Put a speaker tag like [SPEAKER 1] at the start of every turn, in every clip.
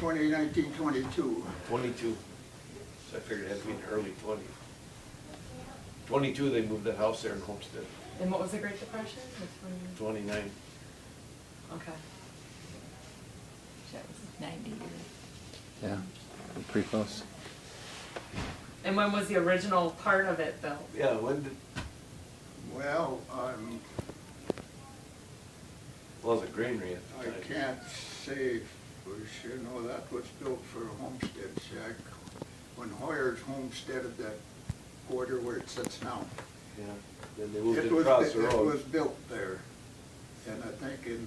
[SPEAKER 1] 2019, 22.
[SPEAKER 2] 22. So I figured it had to be in the early 20s. 22, they moved that house there in Homestead.
[SPEAKER 3] And what was the Great Depression? The
[SPEAKER 2] 29.
[SPEAKER 3] Okay.
[SPEAKER 4] That was 90 years.
[SPEAKER 5] Yeah, pretty close.
[SPEAKER 3] And when was the original part of it built?
[SPEAKER 2] Yeah, when did,
[SPEAKER 1] Well,
[SPEAKER 2] was it granary at
[SPEAKER 1] I
[SPEAKER 2] the time?
[SPEAKER 1] can't say for sure. No, that was built for a homestead shack. When Hoyer's homesteaded that quarter where it sits now.
[SPEAKER 2] Yeah, then they moved
[SPEAKER 1] It
[SPEAKER 2] it
[SPEAKER 1] was,
[SPEAKER 2] across the
[SPEAKER 1] it
[SPEAKER 2] road.
[SPEAKER 1] was built there. And I think in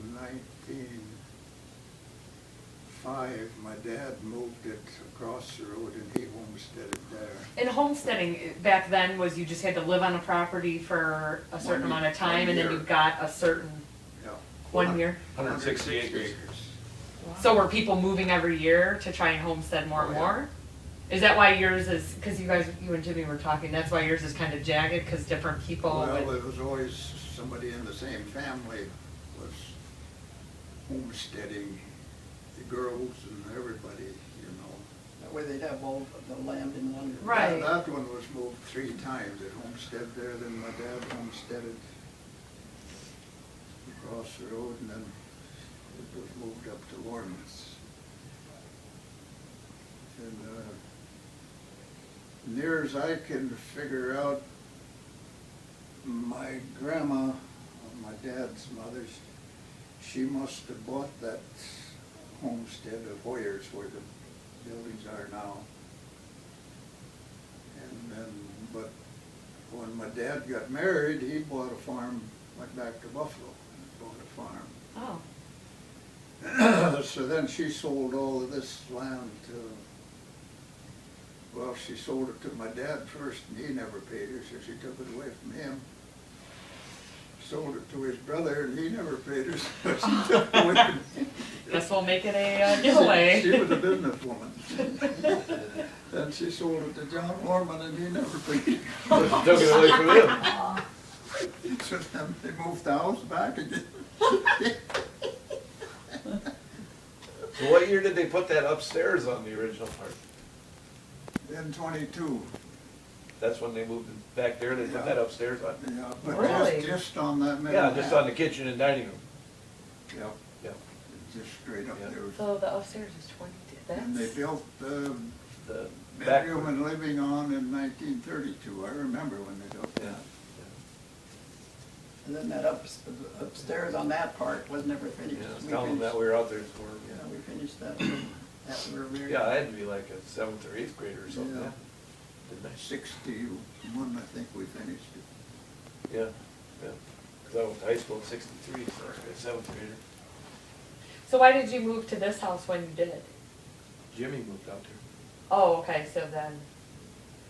[SPEAKER 1] 1905, my dad moved it across the road and he homesteaded there.
[SPEAKER 3] And homesteading back then was you just had to live on a property for a certain
[SPEAKER 1] One
[SPEAKER 3] amount of time,
[SPEAKER 1] year.
[SPEAKER 3] and then you got a certain
[SPEAKER 1] Yeah.
[SPEAKER 3] 1 year.
[SPEAKER 2] 160 acres.
[SPEAKER 3] So were people moving every year to try and homestead more and
[SPEAKER 1] Oh, yeah.
[SPEAKER 3] more? Is that why yours is, because you and Jimmy were talking, that's why yours is kind of jagged, because different people
[SPEAKER 1] Well,
[SPEAKER 3] would,
[SPEAKER 1] it was always somebody in the same family was homesteading, the girls and everybody, you know.
[SPEAKER 6] That way they'd have all of the land in one.
[SPEAKER 3] Right.
[SPEAKER 1] That one was moved 3 times. It homesteaded there, then my dad homesteaded across the road, and then it was moved up to Lawrence. And near as I can figure out, my grandma, my dad's mother, she must have bought that homestead of Hoyer's where the buildings are now. And then, but when my dad got married, he bought a farm, went back to Buffalo and bought a farm.
[SPEAKER 3] oh,
[SPEAKER 1] So then she sold all of this land to, well, she sold it to my dad first, and he never paid her, so she took it away from him. Sold it to his brother, and he never paid her, so she took it away from him.
[SPEAKER 3] guess we'll make it a giveaway.
[SPEAKER 1] She was a businesswoman. Then she sold it to John Orman, and he never paid her.
[SPEAKER 2] Took it away from him.
[SPEAKER 1] So then they moved the house back again.
[SPEAKER 2] So what year did they put that upstairs on the original part?
[SPEAKER 1] In 22.
[SPEAKER 2] That's when they moved it back there, they put
[SPEAKER 1] Yeah.
[SPEAKER 2] that upstairs on?
[SPEAKER 1] Yeah, but
[SPEAKER 3] Really?
[SPEAKER 1] just on that middle.
[SPEAKER 2] Yeah, just on the kitchen and dining room.
[SPEAKER 1] Yep,
[SPEAKER 2] Yeah.
[SPEAKER 1] just straight up
[SPEAKER 2] Yeah.
[SPEAKER 1] there.
[SPEAKER 3] So the upstairs is 22,
[SPEAKER 1] And they
[SPEAKER 3] that's,
[SPEAKER 1] built the
[SPEAKER 2] The back
[SPEAKER 1] bedroom and living on in 1932. I remember when they built
[SPEAKER 2] Yeah.
[SPEAKER 1] that.
[SPEAKER 6] And then that upstairs on that part was never finished.
[SPEAKER 2] Yeah, I was
[SPEAKER 6] We
[SPEAKER 2] telling them that
[SPEAKER 6] finished-
[SPEAKER 2] we were out there for,
[SPEAKER 6] Yeah, we finished that one after we were married.
[SPEAKER 2] yeah, I had to be like a 7th or 8th grader or something,
[SPEAKER 1] Yeah.
[SPEAKER 2] yeah. Didn't I?
[SPEAKER 1] 61, I think we finished it.
[SPEAKER 2] Yeah, yeah. Because I went to high school in 63, so I was a 7th grader.
[SPEAKER 3] so why did you move to this house when you did?
[SPEAKER 2] Jimmy moved out there.
[SPEAKER 3] Oh, okay, so then,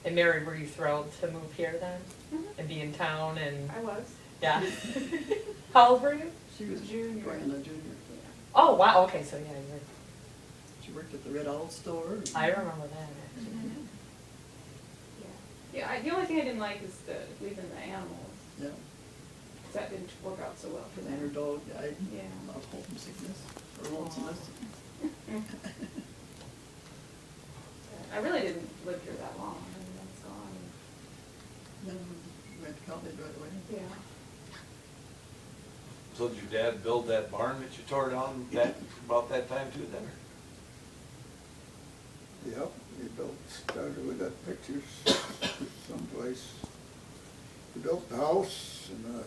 [SPEAKER 3] and Mary, were you thrilled to move here then?
[SPEAKER 7] Mhm.
[SPEAKER 3] And be in town and,
[SPEAKER 7] I was.
[SPEAKER 3] yeah. How old were you?
[SPEAKER 6] She was
[SPEAKER 7] Junior.
[SPEAKER 6] going to junior.
[SPEAKER 3] Oh, wow, okay, so yeah, you're,
[SPEAKER 6] She worked at the Red Owl store.
[SPEAKER 3] I remember that actually.
[SPEAKER 7] Mhm. Yeah, the only thing I didn't like is the leaving the animals,
[SPEAKER 6] Yeah,
[SPEAKER 7] 'cause that didn't work out so well for
[SPEAKER 6] and her
[SPEAKER 7] them.
[SPEAKER 6] dog died
[SPEAKER 7] Yeah.
[SPEAKER 6] of homesickness, or lonesomeness.
[SPEAKER 7] I really didn't live here that long, and then it's gone.
[SPEAKER 6] Then we went to college right away.
[SPEAKER 7] Yeah.
[SPEAKER 2] So did your dad build that barn that you tore down about that time too then?
[SPEAKER 1] Yep, he built, started with that pictures someplace. He built the house and a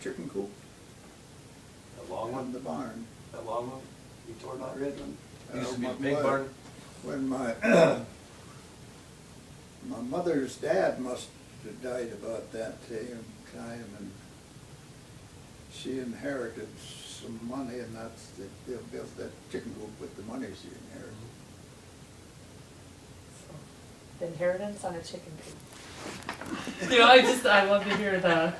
[SPEAKER 1] chicken coop
[SPEAKER 2] That long
[SPEAKER 1] and
[SPEAKER 2] one?
[SPEAKER 1] the barn.
[SPEAKER 2] That long one you tore
[SPEAKER 6] Not
[SPEAKER 2] down?
[SPEAKER 6] red one.
[SPEAKER 2] Used to be a
[SPEAKER 1] My-
[SPEAKER 2] big barn?
[SPEAKER 1] When my, my mother's dad must have died about that same time, and she inherited some money, and they built that chicken coop with the money she inherited.
[SPEAKER 3] The inheritance on a chicken coop. You know, I love to hear the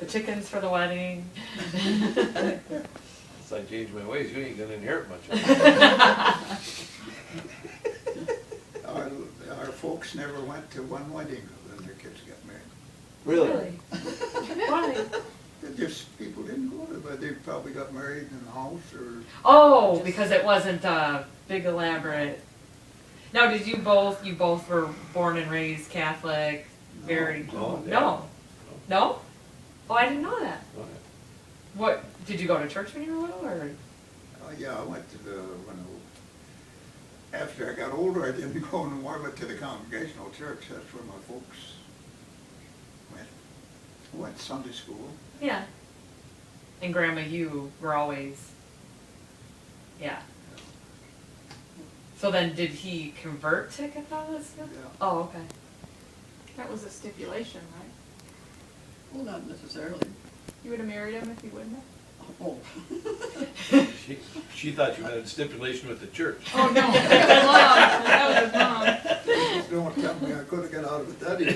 [SPEAKER 3] chickens for the wedding.
[SPEAKER 2] Since I changed my ways, you ain't gonna inherit much of it.
[SPEAKER 1] Our folks never went to one wedding when their kids got married.
[SPEAKER 2] Really?
[SPEAKER 3] Why?
[SPEAKER 1] It just, people didn't go to, but they probably got married in the house or,
[SPEAKER 3] Oh, because it wasn't a big elaborate. Now, did you both were born and raised Catholic, very,
[SPEAKER 2] No,
[SPEAKER 3] no? No? Oh, I didn't know that.
[SPEAKER 2] Oh, yeah.
[SPEAKER 3] What, did you go to church when you were little, or?
[SPEAKER 1] yeah, I went to after I got older, I didn't go no more, but to the Congregational Church, that's where my folks went. Went to Sunday school.
[SPEAKER 3] Yeah. And Grandma, you were always, yeah. So then, did he convert to Catholicism?
[SPEAKER 1] Yeah.
[SPEAKER 3] Oh, okay.
[SPEAKER 7] That was a stipulation, right?
[SPEAKER 6] Well, not necessarily.
[SPEAKER 7] You would have married him if you wouldn't have?
[SPEAKER 6] Oh.
[SPEAKER 2] She thought you had a stipulation with the church.
[SPEAKER 7] Oh, no, that was mom. That was his mom.
[SPEAKER 1] Don't tell me I could've got out of it that easy.